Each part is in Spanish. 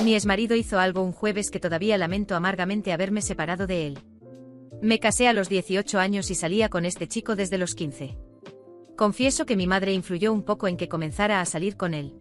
Mi exmarido hizo algo un jueves que todavía lamento amargamente haberme separado de él. Me casé a los 18 años y salía con este chico desde los 15. Confieso que mi madre influyó un poco en que comenzara a salir con él.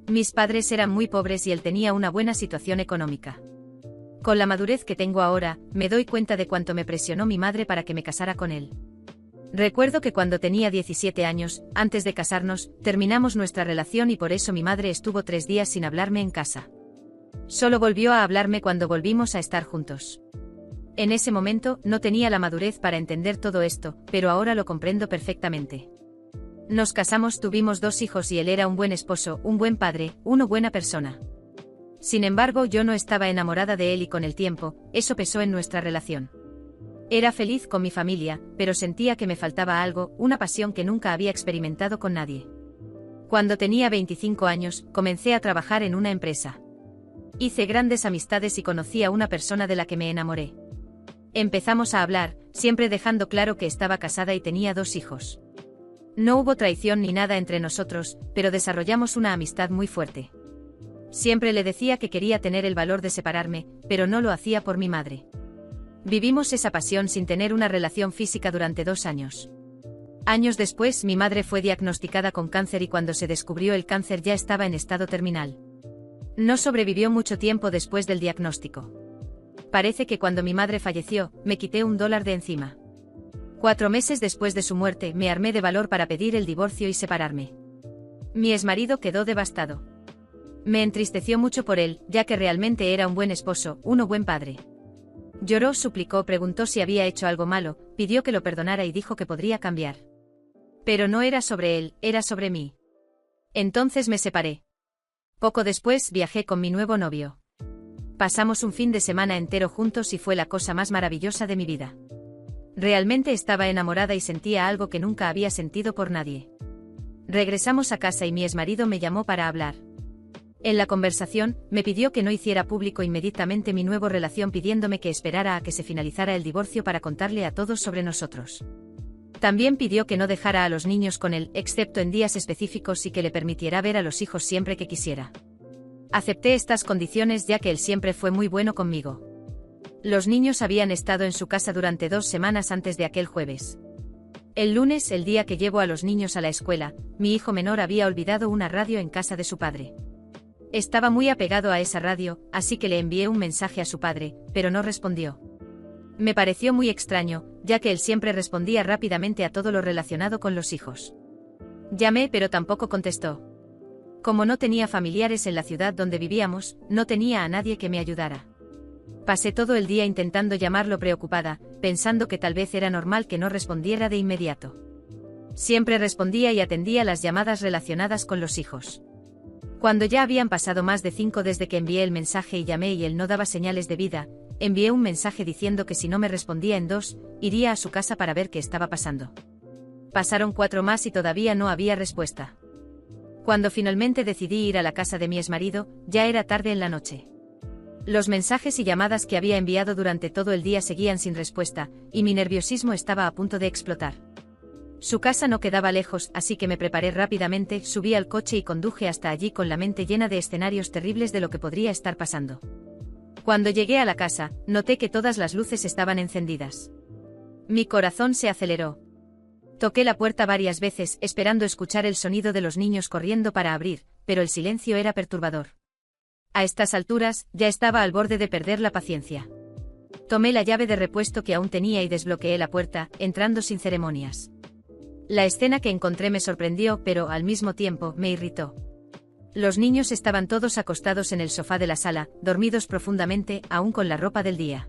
Mis padres eran muy pobres y él tenía una buena situación económica. Con la madurez que tengo ahora, me doy cuenta de cuánto me presionó mi madre para que me casara con él. Recuerdo que cuando tenía 17 años, antes de casarnos, terminamos nuestra relación y por eso mi madre estuvo 3 días sin hablarme en casa. Solo volvió a hablarme cuando volvimos a estar juntos. En ese momento, no tenía la madurez para entender todo esto, pero ahora lo comprendo perfectamente. Nos casamos, tuvimos 2 hijos y él era un buen esposo, un buen padre, una buena persona. Sin embargo, yo no estaba enamorada de él y con el tiempo, eso pesó en nuestra relación. Era feliz con mi familia, pero sentía que me faltaba algo, una pasión que nunca había experimentado con nadie. Cuando tenía 25 años, comencé a trabajar en una empresa. Hice grandes amistades y conocí a una persona de la que me enamoré. Empezamos a hablar, siempre dejando claro que estaba casada y tenía 2 hijos. No hubo traición ni nada entre nosotros, pero desarrollamos una amistad muy fuerte. Siempre le decía que quería tener el valor de separarme, pero no lo hacía por mi madre. Vivimos esa pasión sin tener una relación física durante 2 años. Años después, mi madre fue diagnosticada con cáncer y cuando se descubrió el cáncer ya estaba en estado terminal. No sobrevivió mucho tiempo después del diagnóstico. Parece que cuando mi madre falleció, me quité $1 de encima. 4 meses después de su muerte, me armé de valor para pedir el divorcio y separarme. Mi exmarido quedó devastado. Me entristeció mucho por él, ya que realmente era un buen esposo, un buen padre. Lloró, suplicó, preguntó si había hecho algo malo, pidió que lo perdonara y dijo que podría cambiar. Pero no era sobre él, era sobre mí. Entonces me separé. Poco después viajé con mi nuevo novio. Pasamos un fin de semana entero juntos y fue la cosa más maravillosa de mi vida. Realmente estaba enamorada y sentía algo que nunca había sentido por nadie. Regresamos a casa y mi exmarido me llamó para hablar. En la conversación, me pidió que no hiciera público inmediatamente mi nueva relación pidiéndome que esperara a que se finalizara el divorcio para contarle a todos sobre nosotros. También pidió que no dejara a los niños con él, excepto en días específicos y que le permitiera ver a los hijos siempre que quisiera. Acepté estas condiciones ya que él siempre fue muy bueno conmigo. Los niños habían estado en su casa durante 2 semanas antes de aquel jueves. El lunes, el día que llevo a los niños a la escuela, mi hijo menor había olvidado una radio en casa de su padre. Estaba muy apegado a esa radio, así que le envié un mensaje a su padre, pero no respondió. Me pareció muy extraño, ya que él siempre respondía rápidamente a todo lo relacionado con los hijos. Llamé pero tampoco contestó. Como no tenía familiares en la ciudad donde vivíamos, no tenía a nadie que me ayudara. Pasé todo el día intentando llamarlo preocupada, pensando que tal vez era normal que no respondiera de inmediato. Siempre respondía y atendía las llamadas relacionadas con los hijos. Cuando ya habían pasado más de 5 desde que envié el mensaje y llamé y él no daba señales de vida, envié un mensaje diciendo que si no me respondía en 2, iría a su casa para ver qué estaba pasando. Pasaron 4 más y todavía no había respuesta. Cuando finalmente decidí ir a la casa de mi exmarido, ya era tarde en la noche. Los mensajes y llamadas que había enviado durante todo el día seguían sin respuesta, y mi nerviosismo estaba a punto de explotar. Su casa no quedaba lejos, así que me preparé rápidamente, subí al coche y conduje hasta allí con la mente llena de escenarios terribles de lo que podría estar pasando. Cuando llegué a la casa, noté que todas las luces estaban encendidas. Mi corazón se aceleró. Toqué la puerta varias veces, esperando escuchar el sonido de los niños corriendo para abrir, pero el silencio era perturbador. A estas alturas, ya estaba al borde de perder la paciencia. Tomé la llave de repuesto que aún tenía y desbloqueé la puerta, entrando sin ceremonias. La escena que encontré me sorprendió, pero, al mismo tiempo, me irritó. Los niños estaban todos acostados en el sofá de la sala, dormidos profundamente, aún con la ropa del día.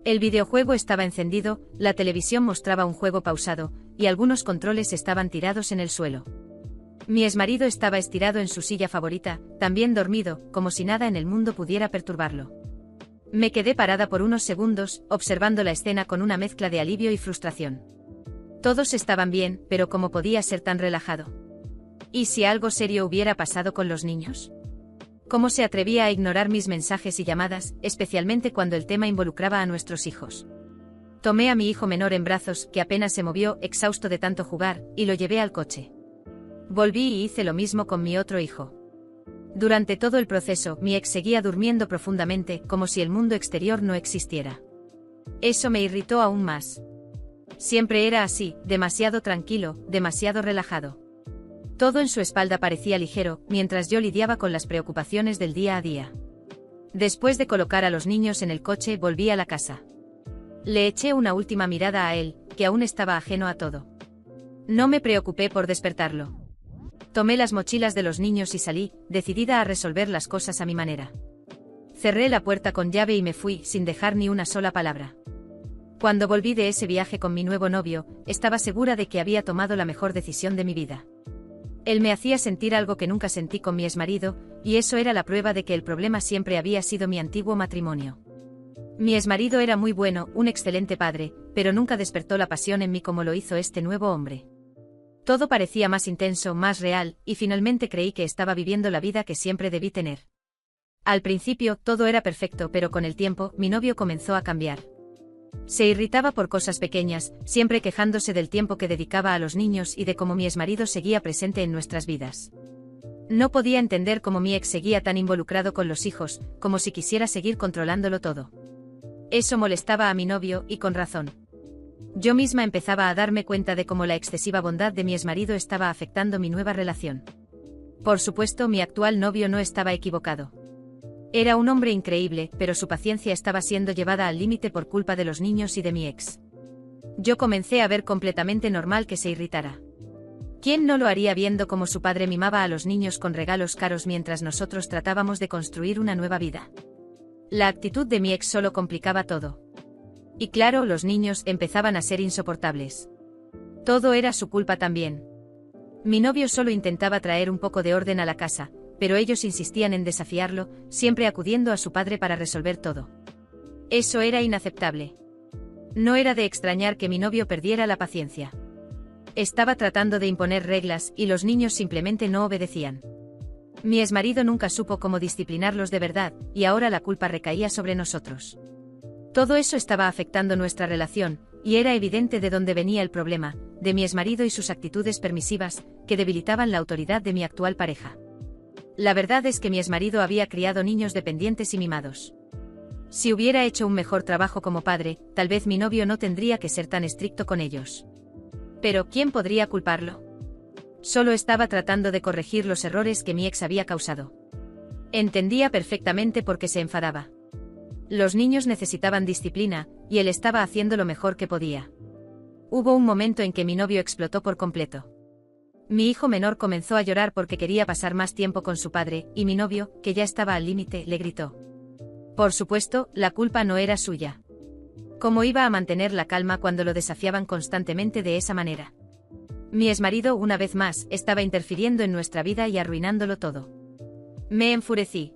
El videojuego estaba encendido, la televisión mostraba un juego pausado, y algunos controles estaban tirados en el suelo. Mi exmarido estaba estirado en su silla favorita, también dormido, como si nada en el mundo pudiera perturbarlo. Me quedé parada por unos segundos, observando la escena con una mezcla de alivio y frustración. Todos estaban bien, pero ¿cómo podía ser tan relajado? ¿Y si algo serio hubiera pasado con los niños? ¿Cómo se atrevía a ignorar mis mensajes y llamadas, especialmente cuando el tema involucraba a nuestros hijos? Tomé a mi hijo menor en brazos, que apenas se movió, exhausto de tanto jugar, y lo llevé al coche. Volví y hice lo mismo con mi otro hijo. Durante todo el proceso, mi ex seguía durmiendo profundamente, como si el mundo exterior no existiera. Eso me irritó aún más. Siempre era así, demasiado tranquilo, demasiado relajado. Todo en su espalda parecía ligero, mientras yo lidiaba con las preocupaciones del día a día. Después de colocar a los niños en el coche, volví a la casa. Le eché una última mirada a él, que aún estaba ajeno a todo. No me preocupé por despertarlo. Tomé las mochilas de los niños y salí, decidida a resolver las cosas a mi manera. Cerré la puerta con llave y me fui, sin dejar ni una sola palabra. Cuando volví de ese viaje con mi nuevo novio, estaba segura de que había tomado la mejor decisión de mi vida. Él me hacía sentir algo que nunca sentí con mi exmarido, y eso era la prueba de que el problema siempre había sido mi antiguo matrimonio. Mi exmarido era muy bueno, un excelente padre, pero nunca despertó la pasión en mí como lo hizo este nuevo hombre. Todo parecía más intenso, más real, y finalmente creí que estaba viviendo la vida que siempre debí tener. Al principio, todo era perfecto, pero con el tiempo, mi novio comenzó a cambiar. Se irritaba por cosas pequeñas, siempre quejándose del tiempo que dedicaba a los niños y de cómo mi exmarido seguía presente en nuestras vidas. No podía entender cómo mi ex seguía tan involucrado con los hijos, como si quisiera seguir controlándolo todo. Eso molestaba a mi novio, y con razón. Yo misma empezaba a darme cuenta de cómo la excesiva bondad de mi exmarido estaba afectando mi nueva relación. Por supuesto, mi actual novio no estaba equivocado. Era un hombre increíble, pero su paciencia estaba siendo llevada al límite por culpa de los niños y de mi ex. Yo comencé a ver completamente normal que se irritara. ¿Quién no lo haría viendo cómo su padre mimaba a los niños con regalos caros mientras nosotros tratábamos de construir una nueva vida? La actitud de mi ex solo complicaba todo. Y claro, los niños empezaban a ser insoportables. Todo era su culpa también. Mi novio solo intentaba traer un poco de orden a la casa, pero ellos insistían en desafiarlo, siempre acudiendo a su padre para resolver todo. Eso era inaceptable. No era de extrañar que mi novio perdiera la paciencia. Estaba tratando de imponer reglas y los niños simplemente no obedecían. Mi exmarido nunca supo cómo disciplinarlos de verdad, y ahora la culpa recaía sobre nosotros. Todo eso estaba afectando nuestra relación, y era evidente de dónde venía el problema, de mi exmarido y sus actitudes permisivas, que debilitaban la autoridad de mi actual pareja. La verdad es que mi exmarido había criado niños dependientes y mimados. Si hubiera hecho un mejor trabajo como padre, tal vez mi novio no tendría que ser tan estricto con ellos. Pero, ¿quién podría culparlo? Solo estaba tratando de corregir los errores que mi ex había causado. Entendía perfectamente por qué se enfadaba. Los niños necesitaban disciplina, y él estaba haciendo lo mejor que podía. Hubo un momento en que mi novio explotó por completo. Mi hijo menor comenzó a llorar porque quería pasar más tiempo con su padre, y mi novio, que ya estaba al límite, le gritó. Por supuesto, la culpa no era suya. ¿Cómo iba a mantener la calma cuando lo desafiaban constantemente de esa manera? Mi exmarido, una vez más, estaba interfiriendo en nuestra vida y arruinándolo todo. Me enfurecí.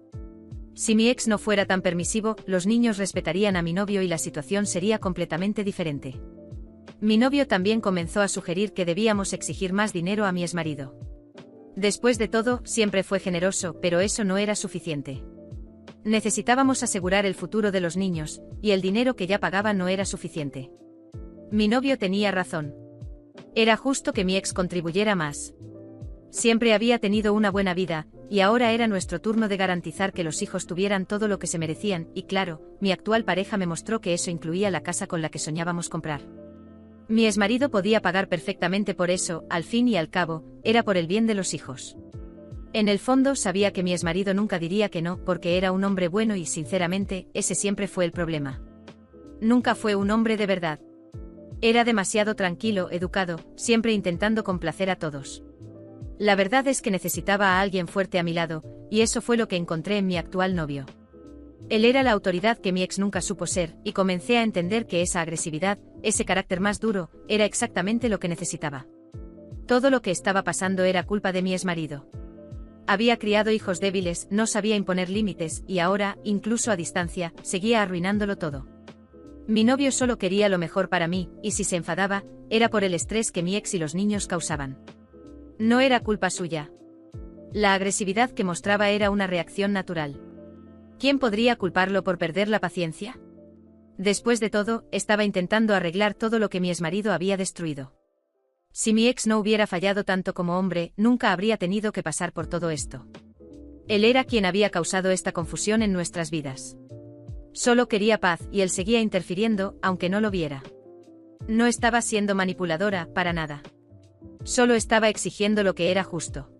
Si mi ex no fuera tan permisivo, los niños respetarían a mi novio y la situación sería completamente diferente. Mi novio también comenzó a sugerir que debíamos exigir más dinero a mi exmarido. Después de todo, siempre fue generoso, pero eso no era suficiente. Necesitábamos asegurar el futuro de los niños, y el dinero que ya pagaba no era suficiente. Mi novio tenía razón. Era justo que mi ex contribuyera más. Siempre había tenido una buena vida, y ahora era nuestro turno de garantizar que los hijos tuvieran todo lo que se merecían, y claro, mi actual pareja me mostró que eso incluía la casa con la que soñábamos comprar. Mi exmarido podía pagar perfectamente por eso, al fin y al cabo, era por el bien de los hijos. En el fondo sabía que mi exmarido nunca diría que no, porque era un hombre bueno y sinceramente, ese siempre fue el problema. Nunca fue un hombre de verdad. Era demasiado tranquilo, educado, siempre intentando complacer a todos. La verdad es que necesitaba a alguien fuerte a mi lado, y eso fue lo que encontré en mi actual novio. Él era la autoridad que mi ex nunca supo ser, y comencé a entender que esa agresividad, ese carácter más duro, era exactamente lo que necesitaba. Todo lo que estaba pasando era culpa de mi exmarido. Había criado hijos débiles, no sabía imponer límites, y ahora, incluso a distancia, seguía arruinándolo todo. Mi novio solo quería lo mejor para mí, y si se enfadaba, era por el estrés que mi ex y los niños causaban. No era culpa suya. La agresividad que mostraba era una reacción natural. ¿Quién podría culparlo por perder la paciencia? Después de todo, estaba intentando arreglar todo lo que mi exmarido había destruido. Si mi ex no hubiera fallado tanto como hombre, nunca habría tenido que pasar por todo esto. Él era quien había causado esta confusión en nuestras vidas. Solo quería paz y él seguía interfiriendo, aunque no lo viera. No estaba siendo manipuladora, para nada. Solo estaba exigiendo lo que era justo.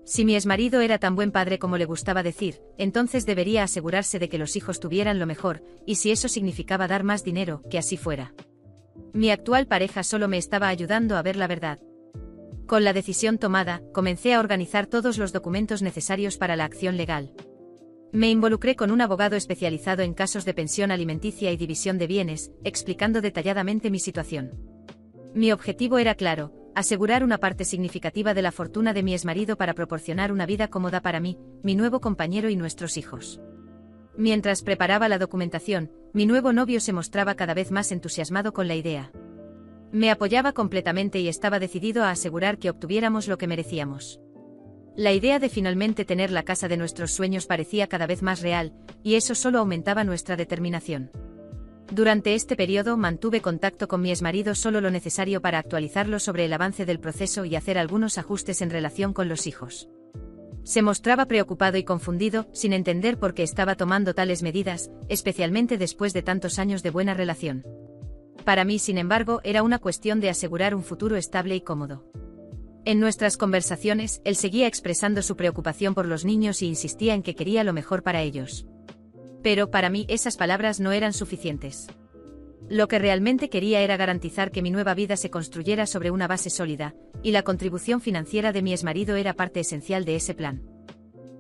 Si mi exmarido era tan buen padre como le gustaba decir, entonces debería asegurarse de que los hijos tuvieran lo mejor, y si eso significaba dar más dinero, que así fuera. Mi actual pareja solo me estaba ayudando a ver la verdad. Con la decisión tomada, comencé a organizar todos los documentos necesarios para la acción legal. Me involucré con un abogado especializado en casos de pensión alimenticia y división de bienes, explicando detalladamente mi situación. Mi objetivo era claro: asegurar una parte significativa de la fortuna de mi exmarido para proporcionar una vida cómoda para mí, mi nuevo compañero y nuestros hijos. Mientras preparaba la documentación, mi nuevo novio se mostraba cada vez más entusiasmado con la idea. Me apoyaba completamente y estaba decidido a asegurar que obtuviéramos lo que merecíamos. La idea de finalmente tener la casa de nuestros sueños parecía cada vez más real, y eso solo aumentaba nuestra determinación. Durante este periodo mantuve contacto con mi exmarido solo lo necesario para actualizarlo sobre el avance del proceso y hacer algunos ajustes en relación con los hijos. Se mostraba preocupado y confundido, sin entender por qué estaba tomando tales medidas, especialmente después de tantos años de buena relación. Para mí, sin embargo, era una cuestión de asegurar un futuro estable y cómodo. En nuestras conversaciones, él seguía expresando su preocupación por los niños y insistía en que quería lo mejor para ellos. Pero para mí esas palabras no eran suficientes. Lo que realmente quería era garantizar que mi nueva vida se construyera sobre una base sólida, y la contribución financiera de mi exmarido era parte esencial de ese plan.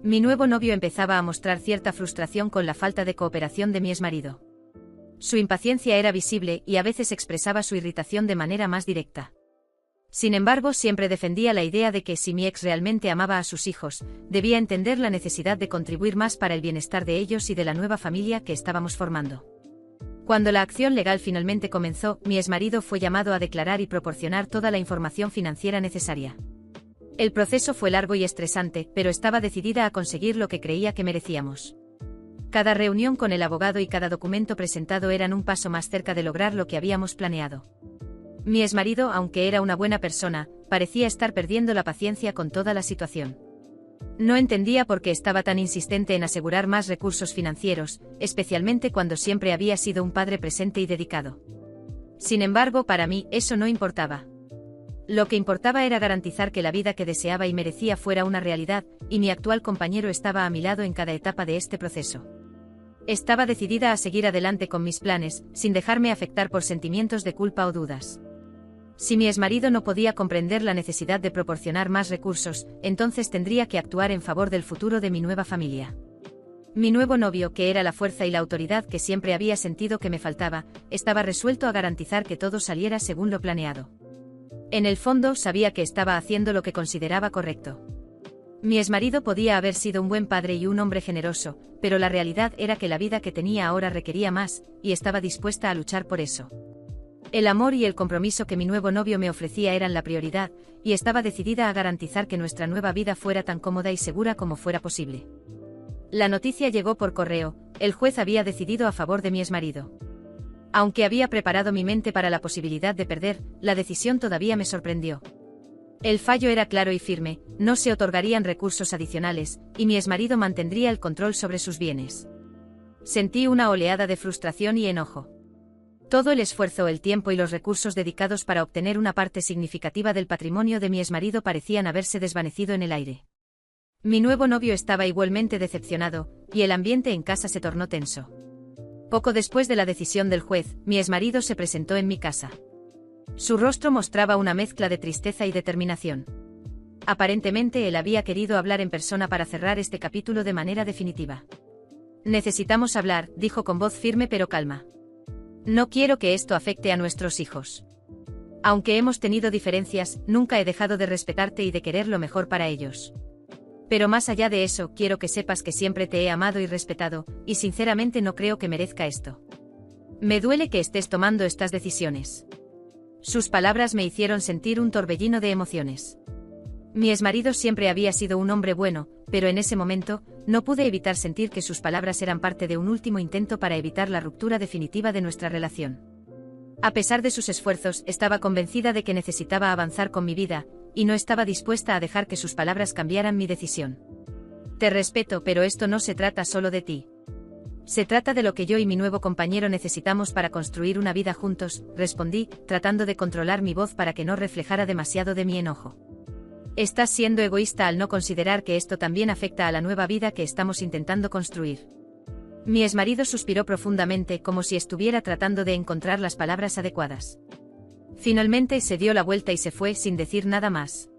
Mi nuevo novio empezaba a mostrar cierta frustración con la falta de cooperación de mi exmarido. Su impaciencia era visible y a veces expresaba su irritación de manera más directa. Sin embargo, siempre defendía la idea de que si mi ex realmente amaba a sus hijos, debía entender la necesidad de contribuir más para el bienestar de ellos y de la nueva familia que estábamos formando. Cuando la acción legal finalmente comenzó, mi exmarido fue llamado a declarar y proporcionar toda la información financiera necesaria. El proceso fue largo y estresante, pero estaba decidida a conseguir lo que creía que merecíamos. Cada reunión con el abogado y cada documento presentado eran un paso más cerca de lograr lo que habíamos planeado. Mi exmarido, aunque era una buena persona, parecía estar perdiendo la paciencia con toda la situación. No entendía por qué estaba tan insistente en asegurar más recursos financieros, especialmente cuando siempre había sido un padre presente y dedicado. Sin embargo, para mí, eso no importaba. Lo que importaba era garantizar que la vida que deseaba y merecía fuera una realidad, y mi actual compañero estaba a mi lado en cada etapa de este proceso. Estaba decidida a seguir adelante con mis planes, sin dejarme afectar por sentimientos de culpa o dudas. Si mi exmarido no podía comprender la necesidad de proporcionar más recursos, entonces tendría que actuar en favor del futuro de mi nueva familia. Mi nuevo novio, que era la fuerza y la autoridad que siempre había sentido que me faltaba, estaba resuelto a garantizar que todo saliera según lo planeado. En el fondo, sabía que estaba haciendo lo que consideraba correcto. Mi exmarido podía haber sido un buen padre y un hombre generoso, pero la realidad era que la vida que tenía ahora requería más, y estaba dispuesta a luchar por eso. El amor y el compromiso que mi nuevo novio me ofrecía eran la prioridad, y estaba decidida a garantizar que nuestra nueva vida fuera tan cómoda y segura como fuera posible. La noticia llegó por correo: el juez había decidido a favor de mi exmarido. Aunque había preparado mi mente para la posibilidad de perder, la decisión todavía me sorprendió. El fallo era claro y firme: no se otorgarían recursos adicionales, y mi exmarido mantendría el control sobre sus bienes. Sentí una oleada de frustración y enojo. Todo el esfuerzo, el tiempo y los recursos dedicados para obtener una parte significativa del patrimonio de mi exmarido parecían haberse desvanecido en el aire. Mi nuevo novio estaba igualmente decepcionado, y el ambiente en casa se tornó tenso. Poco después de la decisión del juez, mi exmarido se presentó en mi casa. Su rostro mostraba una mezcla de tristeza y determinación. Aparentemente él había querido hablar en persona para cerrar este capítulo de manera definitiva. «Necesitamos hablar», dijo con voz firme pero calma. «No quiero que esto afecte a nuestros hijos. Aunque hemos tenido diferencias, nunca he dejado de respetarte y de querer lo mejor para ellos. Pero más allá de eso, quiero que sepas que siempre te he amado y respetado, y sinceramente no creo que merezca esto. Me duele que estés tomando estas decisiones». Sus palabras me hicieron sentir un torbellino de emociones. Mi exmarido siempre había sido un hombre bueno, pero en ese momento, no pude evitar sentir que sus palabras eran parte de un último intento para evitar la ruptura definitiva de nuestra relación. A pesar de sus esfuerzos, estaba convencida de que necesitaba avanzar con mi vida, y no estaba dispuesta a dejar que sus palabras cambiaran mi decisión. Te respeto, pero esto no se trata solo de ti. Se trata de lo que yo y mi nuevo compañero necesitamos para construir una vida juntos, respondí, tratando de controlar mi voz para que no reflejara demasiado de mi enojo. Estás siendo egoísta al no considerar que esto también afecta a la nueva vida que estamos intentando construir. Mi exmarido suspiró profundamente, como si estuviera tratando de encontrar las palabras adecuadas. Finalmente se dio la vuelta y se fue sin decir nada más.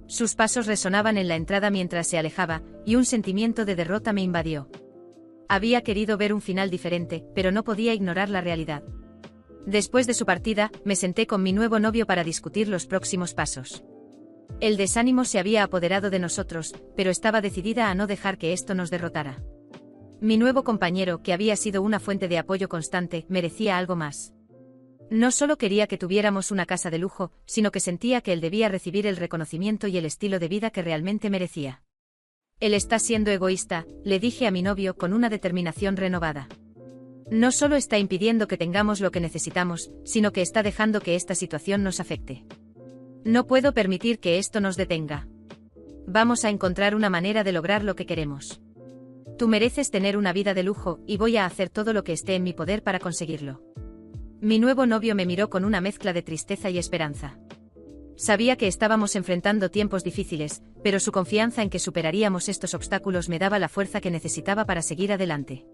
Sus pasos resonaban en la entrada mientras se alejaba, y un sentimiento de derrota me invadió. Había querido ver un final diferente, pero no podía ignorar la realidad. Después de su partida, me senté con mi nuevo novio para discutir los próximos pasos. El desánimo se había apoderado de nosotros, pero estaba decidida a no dejar que esto nos derrotara. Mi nuevo compañero, que había sido una fuente de apoyo constante, merecía algo más. No solo quería que tuviéramos una casa de lujo, sino que sentía que él debía recibir el reconocimiento y el estilo de vida que realmente merecía. Él está siendo egoísta, le dije a mi novio con una determinación renovada. No solo está impidiendo que tengamos lo que necesitamos, sino que está dejando que esta situación nos afecte. No puedo permitir que esto nos detenga. Vamos a encontrar una manera de lograr lo que queremos. Tú mereces tener una vida de lujo, y voy a hacer todo lo que esté en mi poder para conseguirlo. Mi nuevo novio me miró con una mezcla de tristeza y esperanza. Sabía que estábamos enfrentando tiempos difíciles, pero su confianza en que superaríamos estos obstáculos me daba la fuerza que necesitaba para seguir adelante.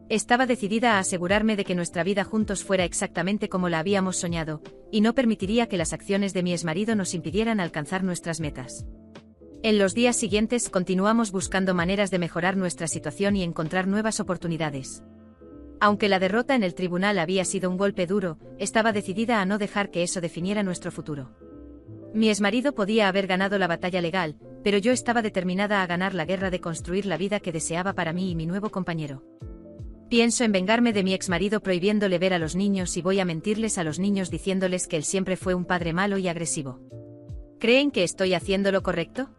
Estaba decidida a asegurarme de que nuestra vida juntos fuera exactamente como la habíamos soñado, y no permitiría que las acciones de mi exmarido nos impidieran alcanzar nuestras metas. En los días siguientes continuamos buscando maneras de mejorar nuestra situación y encontrar nuevas oportunidades. Aunque la derrota en el tribunal había sido un golpe duro, estaba decidida a no dejar que eso definiera nuestro futuro. Mi exmarido podía haber ganado la batalla legal, pero yo estaba determinada a ganar la guerra de construir la vida que deseaba para mí y mi nuevo compañero. Pienso en vengarme de mi exmarido prohibiéndole ver a los niños y voy a mentirles a los niños diciéndoles que él siempre fue un padre malo y agresivo. ¿Creen que estoy haciendo lo correcto?